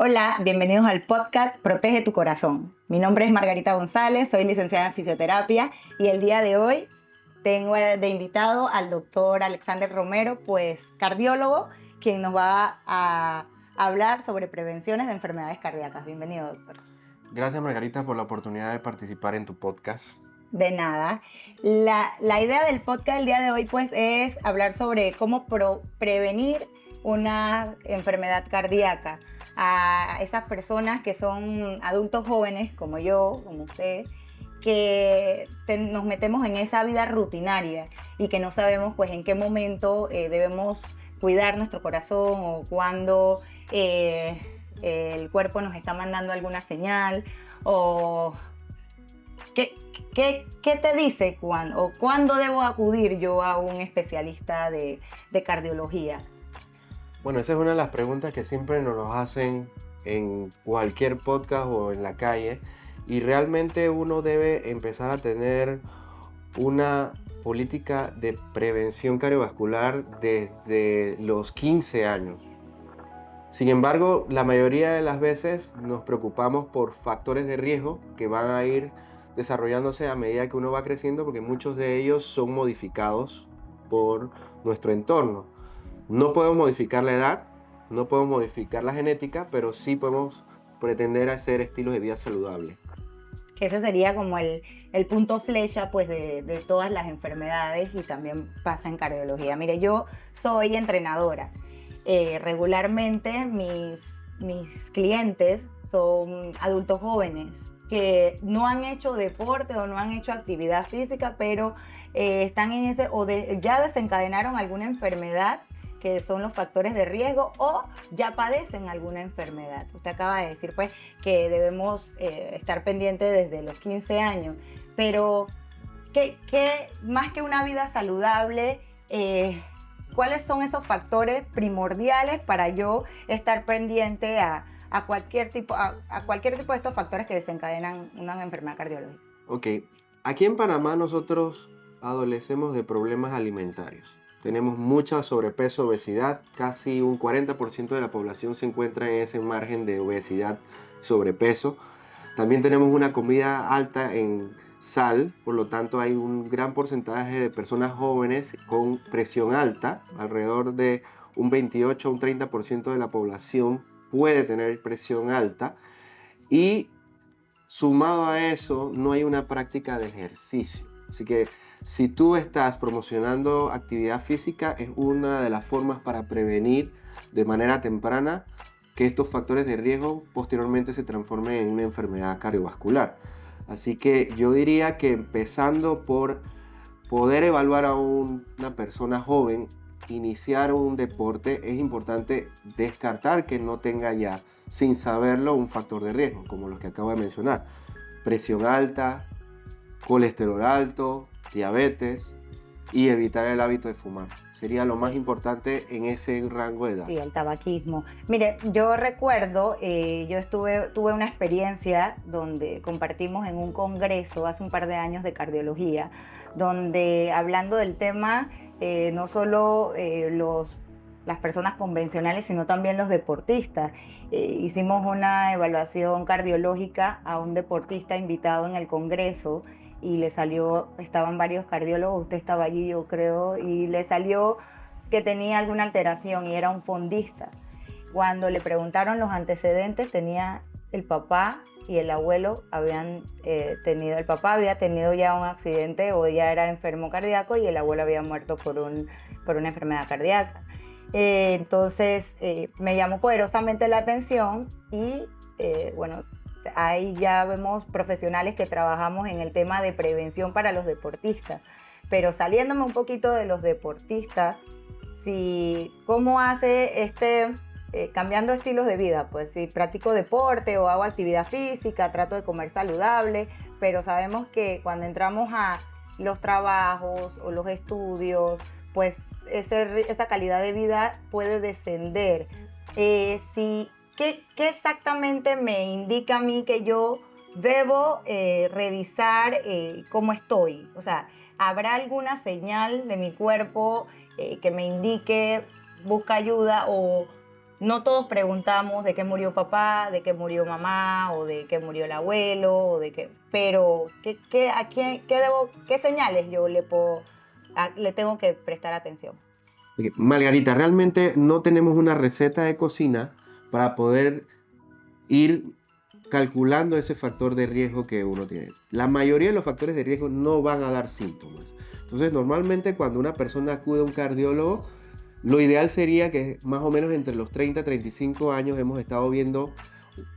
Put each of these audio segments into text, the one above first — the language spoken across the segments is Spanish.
Hola, bienvenidos al podcast Protege tu Corazón. Mi nombre es Margarita González, soy licenciada en fisioterapia y el día de hoy tengo de invitado al doctor Alexander Romero, pues cardiólogo, quien nos va a hablar sobre prevenciones de enfermedades cardíacas. Bienvenido, doctor. Gracias, Margarita, por la oportunidad de participar en tu podcast. De nada. La idea del podcast del día de hoy pues es hablar sobre cómo prevenir una enfermedad cardíaca a esas personas que son adultos jóvenes como yo, como usted, que nos metemos en esa vida rutinaria y que no sabemos pues en qué momento debemos cuidar nuestro corazón o cuándo el cuerpo nos está mandando alguna señal o ¿Qué te dice cuándo debo acudir yo a un especialista de cardiología? Bueno, esa es una de las preguntas que siempre nos los hacen en cualquier podcast o en la calle, y realmente uno debe empezar a tener una política de prevención cardiovascular desde los 15 años. Sin embargo, la mayoría de las veces nos preocupamos por factores de riesgo que van a ir desarrollándose a medida que uno va creciendo, porque muchos de ellos son modificados por nuestro entorno. No podemos modificar la edad, no podemos modificar la genética, pero sí podemos pretender hacer estilos de vida saludables. Que ese sería como el punto flecha pues de todas las enfermedades y también pasa en cardiología. Mire, yo soy entrenadora. Regularmente mis clientes son adultos jóvenes que no han hecho deporte o no han hecho actividad física, pero están en ese ya desencadenaron alguna enfermedad que son los factores de riesgo o ya padecen alguna enfermedad. Usted acaba de decir pues que debemos estar pendientes desde los 15 años, pero ¿qué más que una vida saludable? ¿Cuáles son esos factores primordiales para yo estar pendiente a cualquier tipo de estos factores que desencadenan una enfermedad cardiológica? Ok, aquí en Panamá nosotros adolecemos de problemas alimentarios. Tenemos mucha sobrepeso, obesidad, casi un 40% de la población se encuentra en ese margen de obesidad, sobrepeso. También tenemos una comida alta en sal, por lo tanto hay un gran porcentaje de personas jóvenes con presión alta, alrededor de un 28 a un 30% de la población puede tener presión alta, y sumado a eso no hay una práctica de ejercicio. Así que si tú estás promocionando actividad física, es una de las formas para prevenir de manera temprana que estos factores de riesgo posteriormente se transformen en una enfermedad cardiovascular. Así que yo diría que empezando por poder evaluar a una persona joven, iniciar un deporte, es importante descartar que no tenga ya, sin saberlo, un factor de riesgo, como los que acabo de mencionar: presión alta, colesterol alto, diabetes, y evitar el hábito de fumar. Sería lo más importante en ese rango de edad. Sí, el tabaquismo. Mire, yo recuerdo, tuve una experiencia donde compartimos en un congreso hace un par de años de cardiología, donde hablando del tema, no solo las personas convencionales, sino también los deportistas. Hicimos una evaluación cardiológica a un deportista invitado en el congreso y estaban varios cardiólogos, usted estaba allí yo creo, y le salió que tenía alguna alteración y era un fondista. Cuando le preguntaron los antecedentes, tenía el papá y el abuelo el papá había tenido ya un accidente o ya era enfermo cardíaco y el abuelo había muerto por una enfermedad cardíaca. Entonces me llamó poderosamente la atención y bueno, ahí ya vemos profesionales que trabajamos en el tema de prevención para los deportistas. Pero saliéndome un poquito de los deportistas, ¿cómo hace cambiando estilos de vida? Pues si practico deporte o hago actividad física, trato de comer saludable, pero sabemos que cuando entramos a los trabajos o los estudios, pues esa calidad de vida puede descender. ¿Qué exactamente me indica a mí que yo debo revisar cómo estoy? O sea, ¿habrá alguna señal de mi cuerpo que me indique busca ayuda o no todos preguntamos de qué murió papá, de qué murió mamá, o de qué murió el abuelo, o de qué, pero ¿qué señales yo le tengo que prestar atención? Margarita, realmente no tenemos una receta de cocina para poder ir calculando ese factor de riesgo que uno tiene. La mayoría de los factores de riesgo no van a dar síntomas. Entonces, normalmente cuando una persona acude a un cardiólogo, lo ideal sería que más o menos entre los 30 y 35 años hemos estado viendo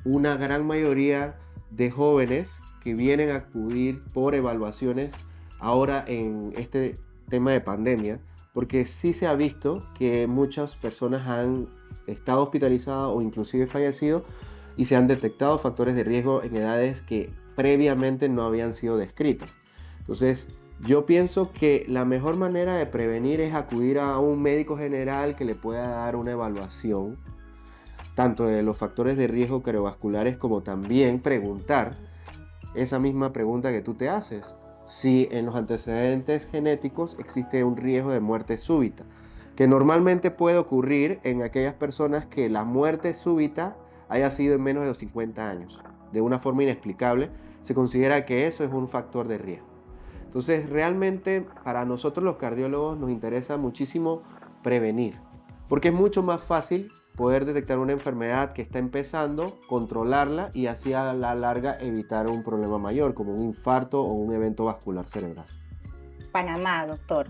una gran mayoría de jóvenes que vienen a acudir por evaluaciones ahora en este tema de pandemia, porque sí se ha visto que muchas personas han estado hospitalizadas o inclusive fallecido y se han detectado factores de riesgo en edades que previamente no habían sido descritas. Entonces, yo pienso que la mejor manera de prevenir es acudir a un médico general que le pueda dar una evaluación tanto de los factores de riesgo cardiovasculares como también preguntar esa misma pregunta que tú te haces. Si en los antecedentes genéticos existe un riesgo de muerte súbita, que normalmente puede ocurrir en aquellas personas que la muerte súbita haya sido en menos de los 50 años. De una forma inexplicable, se considera que eso es un factor de riesgo. Entonces, realmente para nosotros los cardiólogos nos interesa muchísimo prevenir, porque es mucho más fácil poder detectar una enfermedad que está empezando, controlarla y así a la larga evitar un problema mayor, como un infarto o un evento vascular cerebral. Panamá, doctor.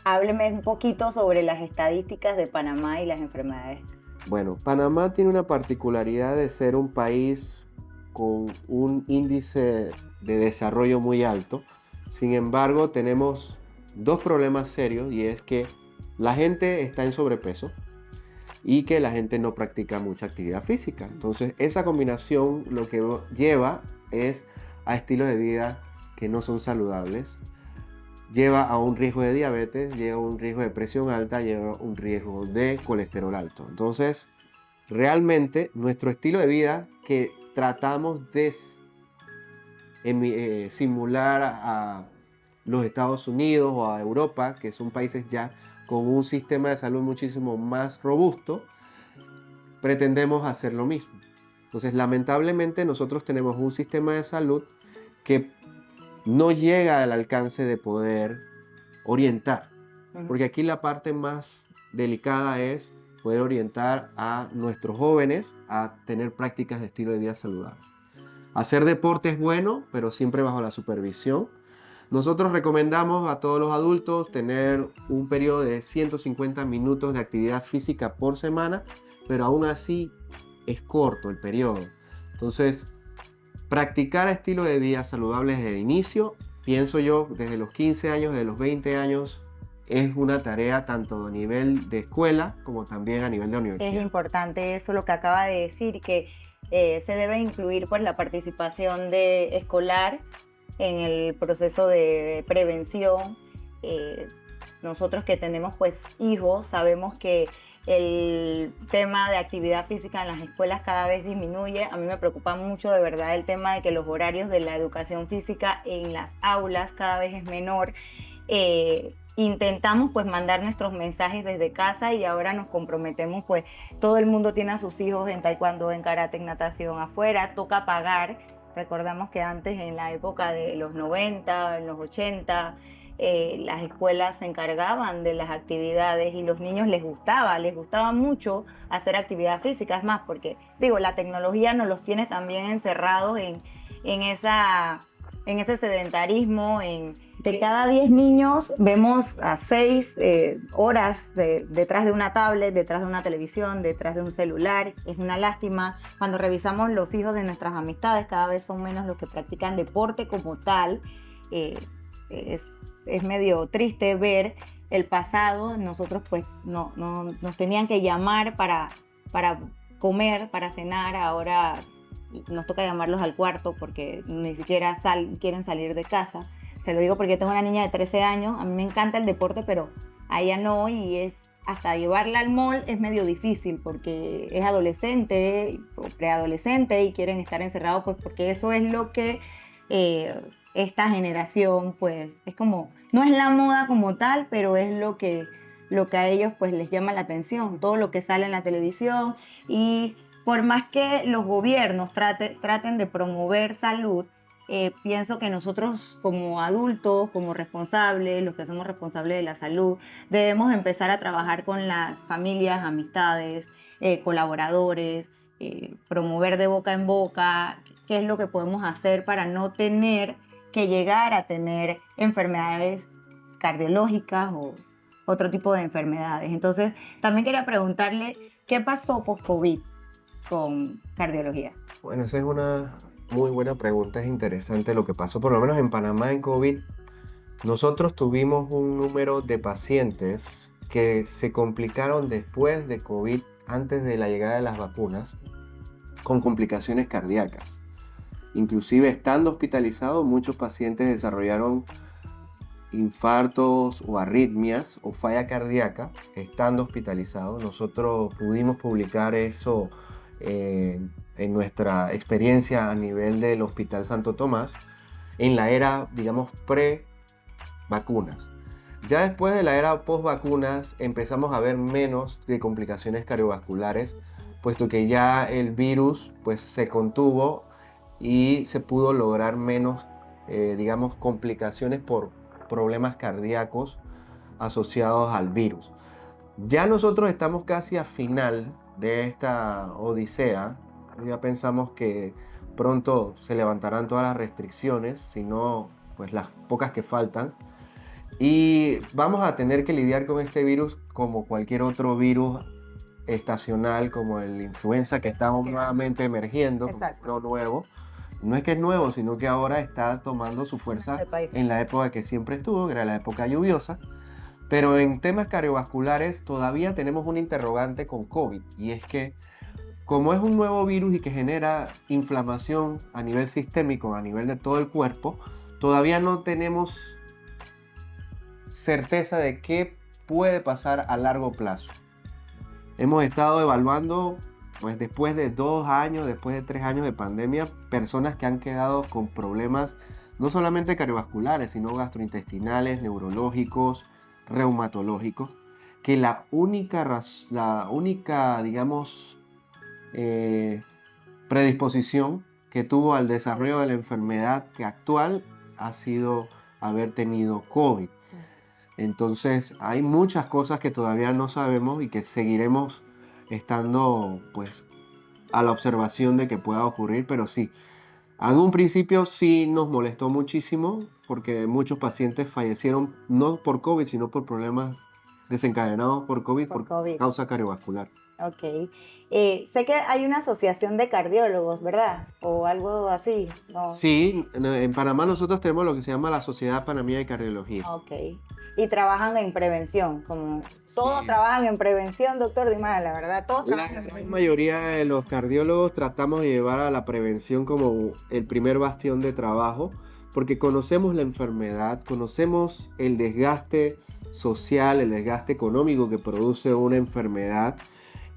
Hábleme un poquito sobre las estadísticas de Panamá y las enfermedades. Bueno, Panamá tiene una particularidad de ser un país con un índice de desarrollo muy alto. Sin embargo, tenemos dos problemas serios y es que la gente está en sobrepeso y que la gente no practica mucha actividad física. Entonces, esa combinación lo que lleva es a estilos de vida que no son saludables, lleva a un riesgo de diabetes, lleva a un riesgo de presión alta, lleva a un riesgo de colesterol alto. Entonces, realmente nuestro estilo de vida que tratamos de simular a los Estados Unidos o a Europa, que son países ya con un sistema de salud muchísimo más robusto, pretendemos hacer lo mismo. Entonces, lamentablemente, nosotros tenemos un sistema de salud que no llega al alcance de poder orientar, porque aquí la parte más delicada es poder orientar a nuestros jóvenes a tener prácticas de estilo de vida saludable. Hacer deporte es bueno, pero siempre bajo la supervisión. Nosotros recomendamos a todos los adultos tener un periodo de 150 minutos de actividad física por semana, pero aún así es corto el periodo. Entonces, practicar estilo de vida saludable desde el inicio, pienso yo, desde los 15 años, desde los 20 años, es una tarea tanto a nivel de escuela como también a nivel de universidad. Es importante eso lo que acaba de decir, que se debe incluir pues la participación escolar en el proceso de prevención. Nosotros que tenemos pues hijos sabemos que el tema de actividad física en las escuelas cada vez disminuye. A mí me preocupa mucho de verdad el tema de que los horarios de la educación física en las aulas cada vez es menor. Intentamos pues mandar nuestros mensajes desde casa y ahora nos comprometemos, pues todo el mundo tiene a sus hijos en taekwondo, en karate, en natación afuera, toca pagar. Recordamos que antes, en la época de los 90, en los 80, las escuelas se encargaban de las actividades y los niños les gustaba mucho hacer actividad física. Es más, porque digo, la tecnología nos los tiene también encerrados en ese sedentarismo. De cada 10 niños vemos a 6 horas detrás de una tablet, detrás de una televisión, detrás de un celular. Es una lástima. Cuando revisamos los hijos de nuestras amistades, cada vez son menos los que practican deporte como tal. Es medio triste ver el pasado. Nosotros pues no nos tenían que llamar para comer, para cenar. Ahora nos toca llamarlos al cuarto porque ni siquiera quieren salir de casa. Te lo digo porque yo tengo una niña de 13 años, a mí me encanta el deporte, pero a ella no, y hasta llevarla al mall es medio difícil porque es adolescente o preadolescente y quieren estar encerrados, pues porque eso es lo que esta generación, pues es como, no es la moda como tal, pero es lo que lo que a ellos pues les llama la atención, todo lo que sale en la televisión. Y por más que los gobiernos traten de promover salud, pienso que nosotros como adultos, como responsables, los que somos responsables de la salud, debemos empezar a trabajar con las familias, amistades, colaboradores, promover de boca en boca qué es lo que podemos hacer para no tener que llegar a tener enfermedades cardiológicas o otro tipo de enfermedades. Entonces, también quería preguntarle qué pasó post-COVID con cardiología. Bueno, esa es una muy buena pregunta, es interesante lo que pasó, por lo menos en Panamá en COVID. Nosotros tuvimos un número de pacientes que se complicaron después de COVID, antes de la llegada de las vacunas, con complicaciones cardíacas. Inclusive estando hospitalizados, muchos pacientes desarrollaron infartos o arritmias o falla cardíaca estando hospitalizados. Nosotros pudimos publicar eso en nuestra experiencia a nivel del Hospital Santo Tomás en la era, digamos, pre-vacunas. Ya después de la era post-vacunas empezamos a ver menos de complicaciones cardiovasculares, puesto que ya el virus pues, se contuvo y se pudo lograr menos, digamos, complicaciones por problemas cardíacos asociados al virus. Ya nosotros estamos casi a final de esta odisea. Ya pensamos que pronto se levantarán todas las restricciones, si no, pues las pocas que faltan. Y vamos a tener que lidiar con este virus como cualquier otro virus estacional, como el influenza que está nuevamente emergiendo, no nuevo. No es que es nuevo, sino que ahora está tomando su fuerza en la época que siempre estuvo, que era la época lluviosa. Pero en temas cardiovasculares todavía tenemos un interrogante con COVID, y es que como es un nuevo virus y que genera inflamación a nivel sistémico, a nivel de todo el cuerpo, todavía no tenemos certeza de qué puede pasar a largo plazo. Hemos estado evaluando, pues después de 2 años, después de 3 años de pandemia, personas que han quedado con problemas no solamente cardiovasculares, sino gastrointestinales, neurológicos, reumatológicos, que la única digamos, predisposición que tuvo al desarrollo de la enfermedad que actual ha sido haber tenido COVID. Entonces hay muchas cosas que todavía no sabemos y que seguiremos estando pues a la observación de que pueda ocurrir, pero sí, en un principio sí nos molestó muchísimo porque muchos pacientes fallecieron no por COVID, sino por problemas desencadenados por COVID, por causa cardiovascular. Ok. Sé que hay una asociación de cardiólogos, ¿verdad? O algo así, ¿no? Sí, en Panamá nosotros tenemos lo que se llama la Sociedad Panameña de Cardiología. Ok. Y trabajan en prevención, como todos trabajan en prevención, doctor Dimara, la verdad, todos trabajan en prevención. La mayoría de los cardiólogos tratamos de llevar a la prevención como el primer bastión de trabajo, porque conocemos la enfermedad, conocemos el desgaste social, el desgaste económico que produce una enfermedad,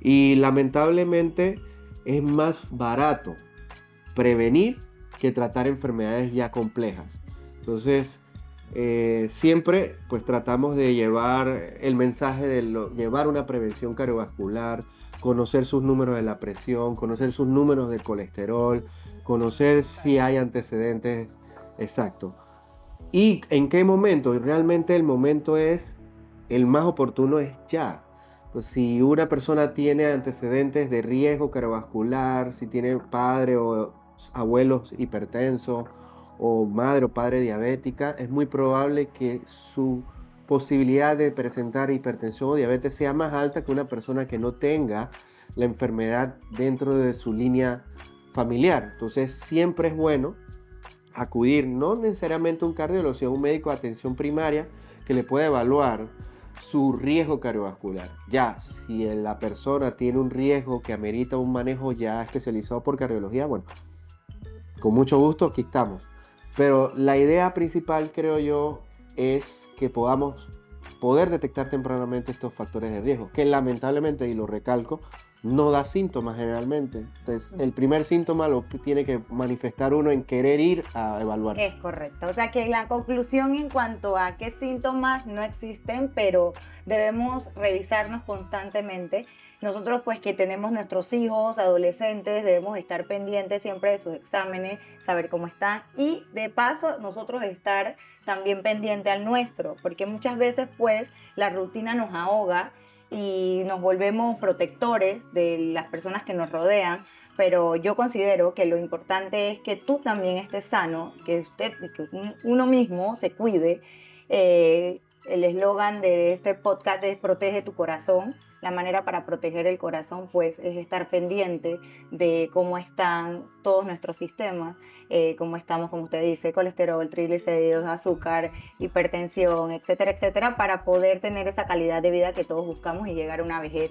y lamentablemente es más barato prevenir que tratar enfermedades ya complejas. Entonces, siempre pues tratamos de llevar el mensaje de llevar una prevención cardiovascular, conocer sus números de la presión, conocer sus números de colesterol, conocer si hay antecedentes, exacto. Y en qué momento, y realmente el momento es, el más oportuno es ya. Pues si una persona tiene antecedentes de riesgo cardiovascular, si tiene padre o abuelos hipertensos, o madre o padre diabética, es muy probable que su posibilidad de presentar hipertensión o diabetes sea más alta que una persona que no tenga la enfermedad dentro de su línea familiar. Entonces siempre es bueno acudir no necesariamente a un cardiólogo, sino a un médico de atención primaria que le pueda evaluar su riesgo cardiovascular. Ya, si la persona tiene un riesgo que amerita un manejo ya especializado por cardiología, bueno, con mucho gusto aquí estamos. Pero la idea principal, creo yo, es que podamos poder detectar tempranamente estos factores de riesgo, que lamentablemente, y lo recalco, no da síntomas generalmente. Entonces, el primer síntoma lo tiene que manifestar uno en querer ir a evaluarse. Es correcto. O sea que la conclusión en cuanto a qué síntomas no existen, pero debemos revisarnos constantemente. Nosotros pues que tenemos nuestros hijos, adolescentes, debemos estar pendientes siempre de sus exámenes, saber cómo están y de paso nosotros estar también pendiente al nuestro, porque muchas veces pues la rutina nos ahoga y nos volvemos protectores de las personas que nos rodean, pero yo considero que lo importante es que tú también estés sano, que uno mismo se cuide. El eslogan de este podcast es Protege tu corazón. La manera para proteger el corazón pues es estar pendiente de cómo están todos nuestros sistemas, cómo estamos, como usted dice, colesterol, triglicéridos, azúcar, hipertensión, etcétera, etcétera, para poder tener esa calidad de vida que todos buscamos y llegar a una vejez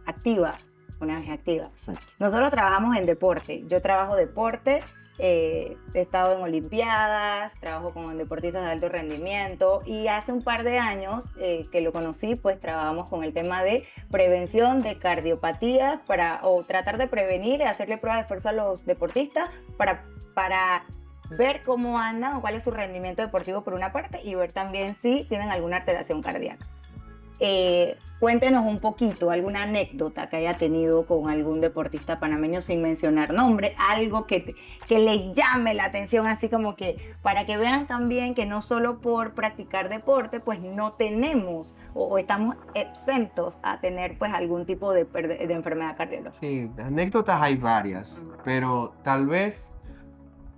activa. Una vejez activa. Exacto. Nosotros trabajamos en deporte. Yo trabajo deporte. He estado en olimpiadas, trabajo con deportistas de alto rendimiento y hace un par de años que lo conocí, pues trabajamos con el tema de prevención de cardiopatías o tratar de prevenir y hacerle pruebas de esfuerzo a los deportistas para ver cómo andan o cuál es su rendimiento deportivo por una parte y ver también si tienen alguna alteración cardíaca. Cuéntenos un poquito, alguna anécdota que haya tenido con algún deportista panameño sin mencionar nombre, algo que le llame la atención, así como que para que vean también que no solo por practicar deporte, pues no tenemos o estamos exentos a tener pues algún tipo de enfermedad cardiológica. Sí, anécdotas hay varias, pero tal vez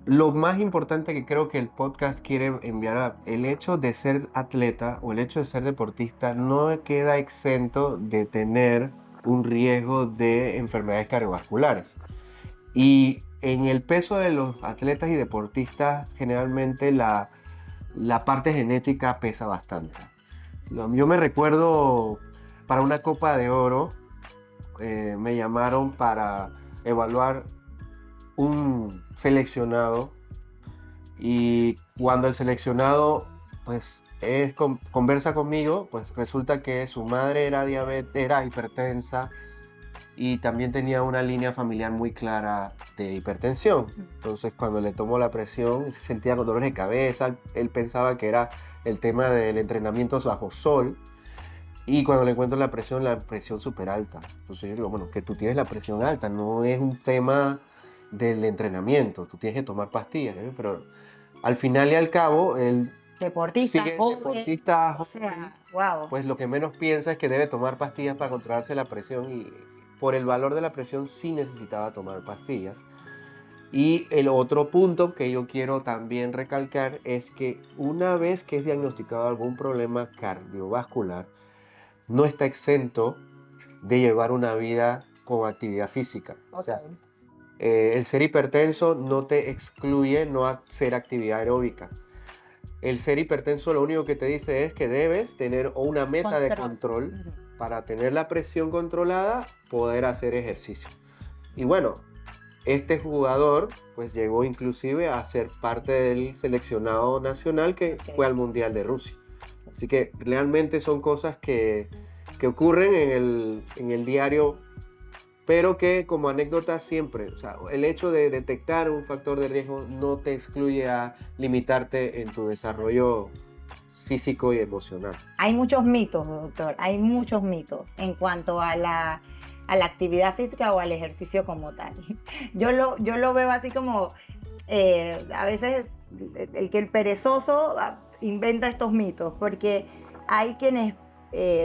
lo más importante que creo que el podcast quiere enviar el hecho de ser atleta o el hecho de ser deportista no queda exento de tener un riesgo de enfermedades cardiovasculares. Y en el peso de los atletas y deportistas generalmente la parte genética pesa bastante. Yo me recuerdo para una Copa de Oro, me llamaron para evaluar un seleccionado y cuando el seleccionado pues conversa conmigo, pues resulta que su madre era hipertensa y también tenía una línea familiar muy clara de hipertensión. Entonces cuando le tomó la presión se sentía con dolores de cabeza, él pensaba que era el tema del entrenamiento bajo sol. Y cuando le encuentro la presión súper alta. Entonces yo digo, bueno, que tú tienes la presión alta, no es un tema del entrenamiento, tú tienes que tomar pastillas, ¿eh? Pero al final y al cabo, el deportista joven, o sea, wow. Pues lo que menos piensa es que debe tomar pastillas para controlarse la presión y por el valor de la presión sí necesitaba tomar pastillas. Y el otro punto que yo quiero también recalcar es que una vez que es diagnosticado algún problema cardiovascular, no está exento de llevar una vida con actividad física. Okay. O sea, el ser hipertenso no te excluye no hacer actividad aeróbica. El ser hipertenso lo único que te dice es que debes tener una meta de control para tener la presión controlada, poder hacer ejercicio. Y bueno, este jugador pues llegó inclusive a ser parte del seleccionado nacional que fue al Mundial de Rusia. Así que realmente son cosas que ocurren en el diario, pero que como anécdota siempre, o sea, el hecho de detectar un factor de riesgo no te excluye a limitarte en tu desarrollo físico y emocional. Hay muchos mitos, doctor, hay muchos mitos en cuanto a la actividad física o al ejercicio como tal. Yo lo veo así como, a veces el perezoso inventa estos mitos, porque hay quienes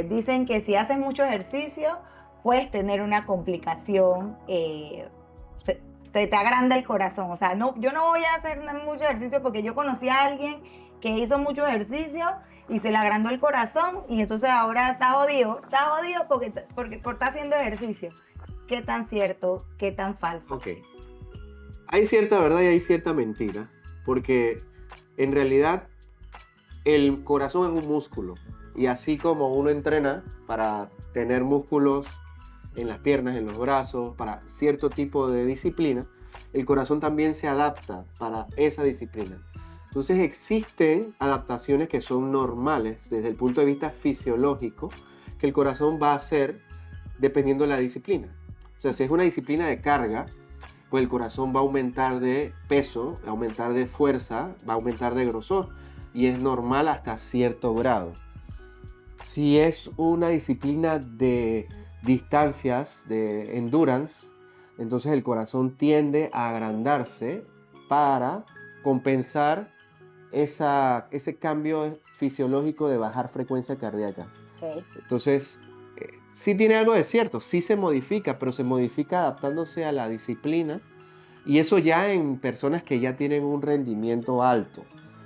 dicen que si haces mucho ejercicio, puedes tener una complicación, te agranda el corazón. O sea, yo no voy a hacer mucho ejercicio porque yo conocí a alguien que hizo mucho ejercicio y se le agrandó el corazón y entonces ahora está jodido porque está haciendo ejercicio. ¿Qué tan cierto, qué tan falso? Ok. Hay cierta verdad y hay cierta mentira, porque en realidad el corazón es un músculo y así como uno entrena para tener músculos en las piernas, en los brazos, para cierto tipo de disciplina, el corazón también se adapta para esa disciplina. Entonces existen adaptaciones que son normales desde el punto de vista fisiológico, que el corazón va a hacer dependiendo de la disciplina. O sea, si es una disciplina de carga, pues el corazón va a aumentar de peso, va a aumentar de fuerza, va a aumentar de grosor. Y es normal hasta cierto grado. Si es una disciplina de distancias, de endurance, entonces el corazón tiende a agrandarse para compensar ese cambio fisiológico de bajar frecuencia cardíaca. Ok. Entonces, sí tiene algo de cierto, sí se modifica, pero se modifica adaptándose a la disciplina, y eso ya en personas que ya tienen un rendimiento alto.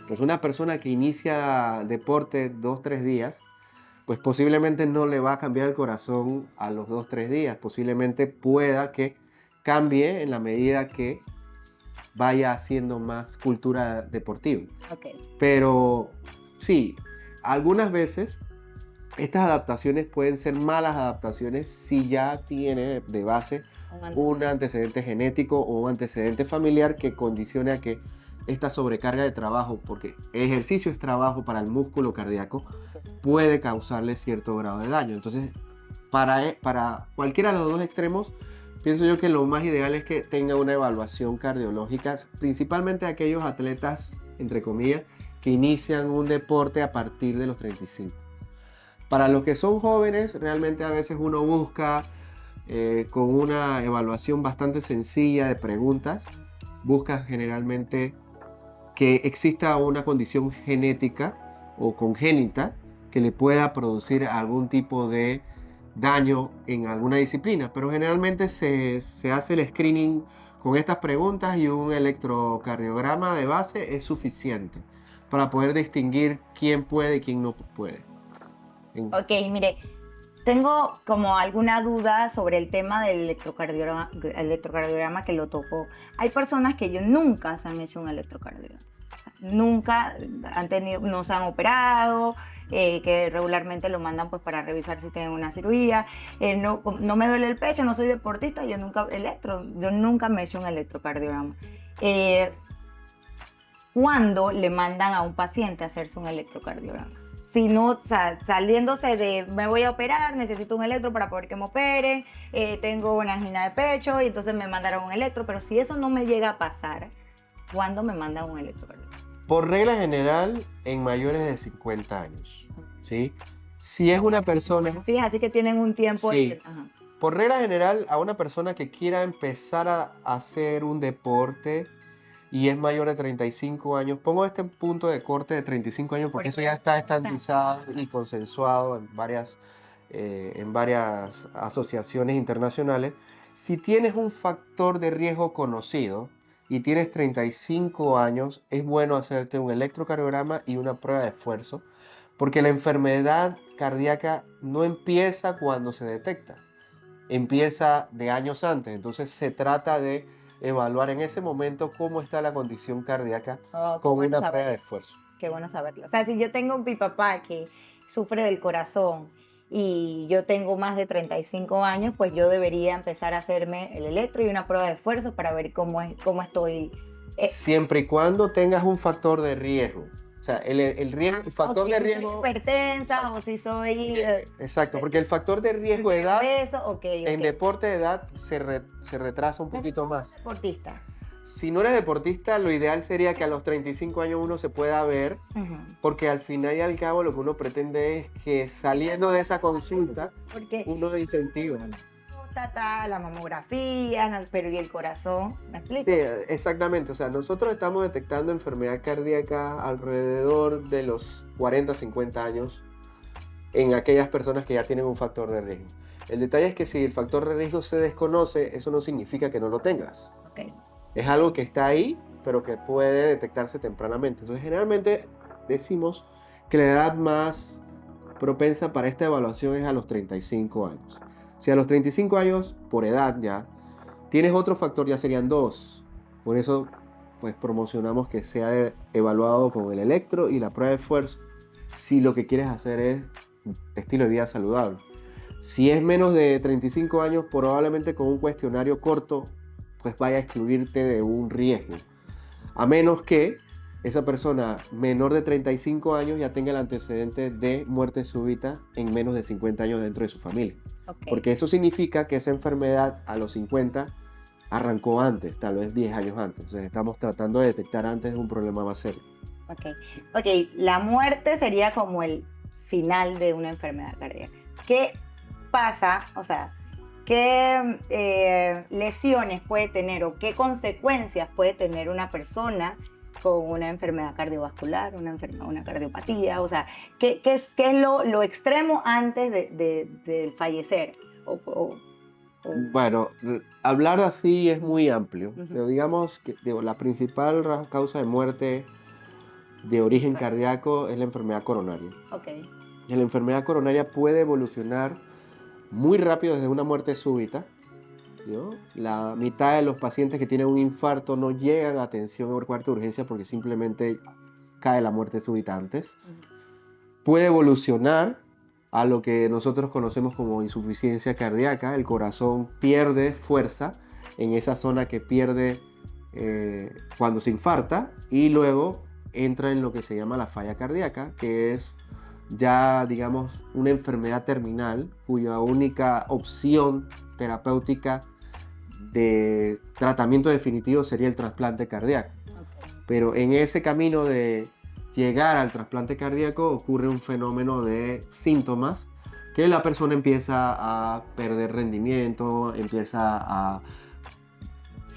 Pues una persona que inicia deporte 2-3 días, pues posiblemente no le va a cambiar el corazón a los 2-3 días, posiblemente pueda que cambie en la medida que vaya haciendo más cultura deportiva. Ok. Pero sí, algunas veces estas adaptaciones pueden ser malas adaptaciones si ya tiene de base un antecedente genético o un antecedente familiar que condicione a que esta sobrecarga de trabajo, porque el ejercicio es trabajo para el músculo cardíaco, puede causarle cierto grado de daño. Entonces, para cualquiera de los dos extremos, pienso yo que lo más ideal es que tenga una evaluación cardiológica, principalmente aquellos atletas, entre comillas, que inician un deporte a partir de los 35. Para los que son jóvenes, realmente a veces uno busca, con una evaluación bastante sencilla de preguntas, busca generalmente que exista una condición genética o congénita que le pueda producir algún tipo de daño en alguna disciplina, pero generalmente se hace el screening con estas preguntas y un electrocardiograma de base es suficiente para poder distinguir quién puede y quién no puede. Ok, mire, tengo como alguna duda sobre el tema del electrocardiograma que lo tocó. Hay personas que nunca se han hecho un electrocardiograma. Nunca no se han operado, que regularmente lo mandan pues para revisar si tienen una cirugía. No me duele el pecho, no soy deportista, yo nunca me he hecho un electrocardiograma. ¿Cuándo le mandan a un paciente a hacerse un electrocardiograma? Si no, o sea, saliéndose de me voy a operar, necesito un electro para poder que me operen, tengo una angina de pecho y entonces me mandaron un electro, pero si eso no me llega a pasar, ¿cuándo me mandan un electrocardiograma? Por regla general, en mayores de 50 años, ¿sí? Si es una persona... Fíjate, así que tienen un tiempo... Sí. Ajá. Por regla general, a una persona que quiera empezar a hacer un deporte y es mayor de 35 años, pongo este punto de corte de 35 años porque eso ya está estandarizado y consensuado en varias asociaciones internacionales. Si tienes un factor de riesgo conocido y tienes 35 años, es bueno hacerte un electrocardiograma y una prueba de esfuerzo, porque la enfermedad cardíaca no empieza cuando se detecta, empieza de años antes. Entonces se trata de evaluar en ese momento cómo está la condición cardíaca con una prueba de esfuerzo. Qué bueno saberlo. O sea, si yo tengo mi papá que sufre del corazón y yo tengo más de 35 años, pues yo debería empezar a hacerme el electro y una prueba de esfuerzo para ver cómo estoy. Siempre y cuando tengas un factor de riesgo. O sea, el factor de riesgo... Si soy hipertensa. Exacto. O si soy... Exacto, porque el factor de riesgo de edad, okay. En deporte de edad se retrasa un poquito más. Deportista. Si no eres deportista, lo ideal sería que a los 35 años uno se pueda ver, porque al final y al cabo lo que uno pretende es que saliendo de esa consulta, uno incentiva. La mamografía, pero ¿y el corazón? ¿Me explico? Sí, exactamente, o sea, nosotros estamos detectando enfermedad cardíaca alrededor de los 40-50 años en aquellas personas que ya tienen un factor de riesgo. El detalle es que si el factor de riesgo se desconoce, eso no significa que no lo tengas. Okay. Es algo que está ahí, pero que puede detectarse tempranamente. Entonces, generalmente decimos que la edad más propensa para esta evaluación es a los 35 años. Si a los 35 años, por edad ya, tienes otro factor, ya serían 2. Por eso, pues promocionamos que sea evaluado con el electro y la prueba de esfuerzo, si lo que quieres hacer es estilo de vida saludable. Si es menos de 35 años, probablemente con un cuestionario corto, pues vaya a excluirte de un riesgo. A menos que esa persona menor de 35 años ya tenga el antecedente de muerte súbita en menos de 50 años dentro de su familia. Ok. Porque eso significa que esa enfermedad a los 50 arrancó antes, tal vez 10 años antes. Entonces estamos tratando de detectar antes de un problema más serio. Ok, ok, la muerte sería como el final de una enfermedad cardíaca. ¿Qué pasa? O sea, ¿qué lesiones puede tener o qué consecuencias puede tener una persona con una enfermedad cardiovascular, una cardiopatía? O sea, ¿qué es lo extremo antes de fallecer? Bueno, hablar así es muy amplio, Ujú. pero digamos que la principal causa de muerte de origen cardíaco es la enfermedad coronaria. Ok. Y la enfermedad coronaria puede evolucionar muy rápido desde una muerte súbita, ¿no? La mitad de los pacientes que tienen un infarto no llegan a atención por cuarto de urgencia porque simplemente cae la muerte súbita antes. Puede evolucionar a lo que nosotros conocemos como insuficiencia cardíaca. El corazón pierde fuerza en esa zona que pierde cuando se infarta y luego entra en lo que se llama la falla cardíaca, que es ya, digamos, una enfermedad terminal cuya única opción terapéutica de tratamiento definitivo sería el trasplante cardíaco. Okay. Pero en ese camino de llegar al trasplante cardíaco ocurre un fenómeno de síntomas que la persona empieza a perder rendimiento, empieza a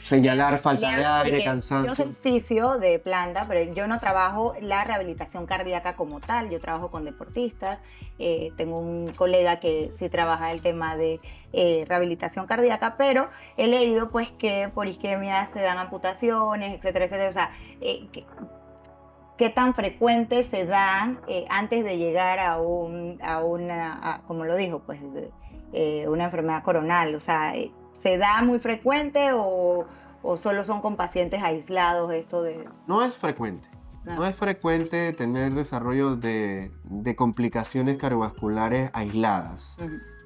señalar falta de aire, Yo cansancio. soy fisio de planta, pero yo no trabajo la rehabilitación cardíaca como tal. Yo trabajo con deportistas. Tengo un colega que sí trabaja el tema de rehabilitación cardíaca, pero he leído pues que por isquemia se dan amputaciones, etcétera, etcétera. O sea, ¿qué tan frecuentes se dan antes de llegar como lo dijo, pues una enfermedad coronal? O sea, ¿se da muy frecuente o solo son con pacientes aislados esto de...? No es frecuente. No es frecuente tener desarrollo de complicaciones cardiovasculares aisladas.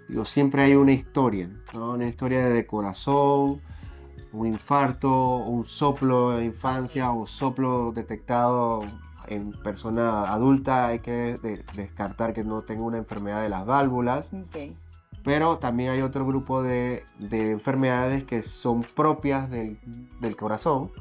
Digo, siempre hay una historia, ¿no? Una historia de corazón, un infarto, un soplo de infancia, un soplo detectado en persona adulta. Hay que descartar que no tenga una enfermedad de las válvulas. Okay. Pero también hay otro grupo de enfermedades que son propias del corazón,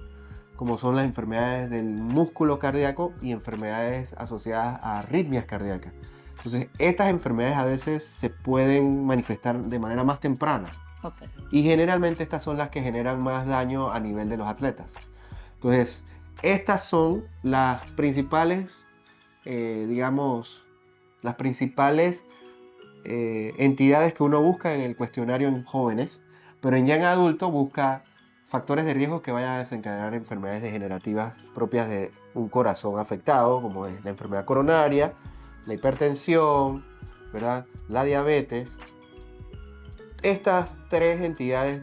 como son las enfermedades del músculo cardíaco y enfermedades asociadas a arritmias cardíacas. Entonces, estas enfermedades a veces se pueden manifestar de manera más temprana. Okay. Y generalmente estas son las que generan más daño a nivel de los atletas. Entonces, estas son las principales, las principales entidades que uno busca en el cuestionario en jóvenes, pero ya en adulto busca factores de riesgo que vayan a desencadenar enfermedades degenerativas propias de un corazón afectado, como es la enfermedad coronaria, la hipertensión, ¿verdad? La diabetes. Estas tres entidades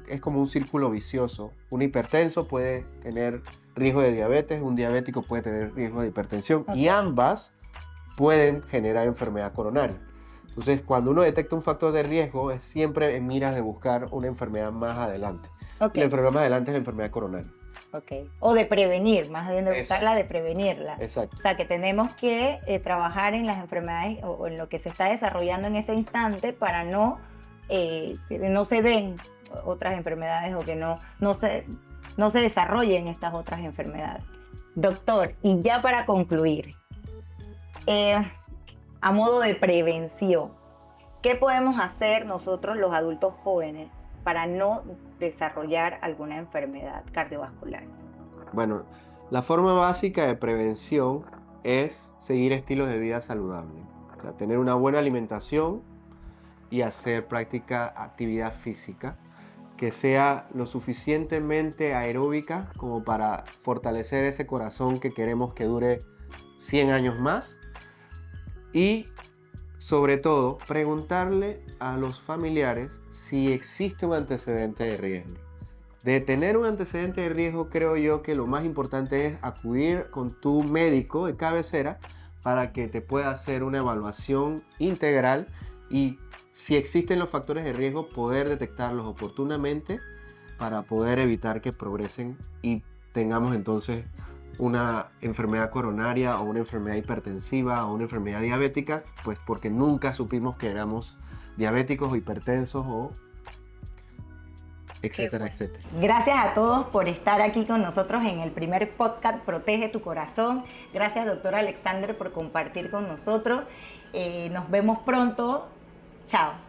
es como un círculo vicioso. Un hipertenso puede tener riesgo de diabetes, un diabético puede tener riesgo de hipertensión, okay, y ambas pueden generar enfermedad coronaria. Entonces, cuando uno detecta un factor de riesgo, es siempre en miras de buscar una enfermedad más adelante. Okay. La enfermedad más adelante es la enfermedad coronaria. Okay. O de prevenir, más bien de buscarla, de prevenirla. Exacto. O sea, que tenemos que trabajar en las enfermedades o en lo que se está desarrollando en ese instante para que no se den otras enfermedades o que no se desarrollen estas otras enfermedades. Doctor, y ya para concluir, a modo de prevención, ¿qué podemos hacer nosotros los adultos jóvenes para no desarrollar alguna enfermedad cardiovascular? Bueno, la forma básica de prevención es seguir estilos de vida saludables. O sea, tener una buena alimentación y hacer actividad física que sea lo suficientemente aeróbica como para fortalecer ese corazón que queremos que dure 100 años más. Y sobre todo, preguntarle a los familiares si existe un antecedente de riesgo. De tener un antecedente de riesgo, creo yo que lo más importante es acudir con tu médico de cabecera para que te pueda hacer una evaluación integral y, si existen los factores de riesgo, poder detectarlos oportunamente para poder evitar que progresen y tengamos entonces una enfermedad coronaria o una enfermedad hipertensiva o una enfermedad diabética, pues porque nunca supimos que éramos diabéticos o hipertensos o etcétera, etcétera. Gracias a todos por estar aquí con nosotros en el primer podcast Protege tu Corazón. Gracias, doctor Alexander, por compartir con nosotros. Nos vemos pronto. Chao.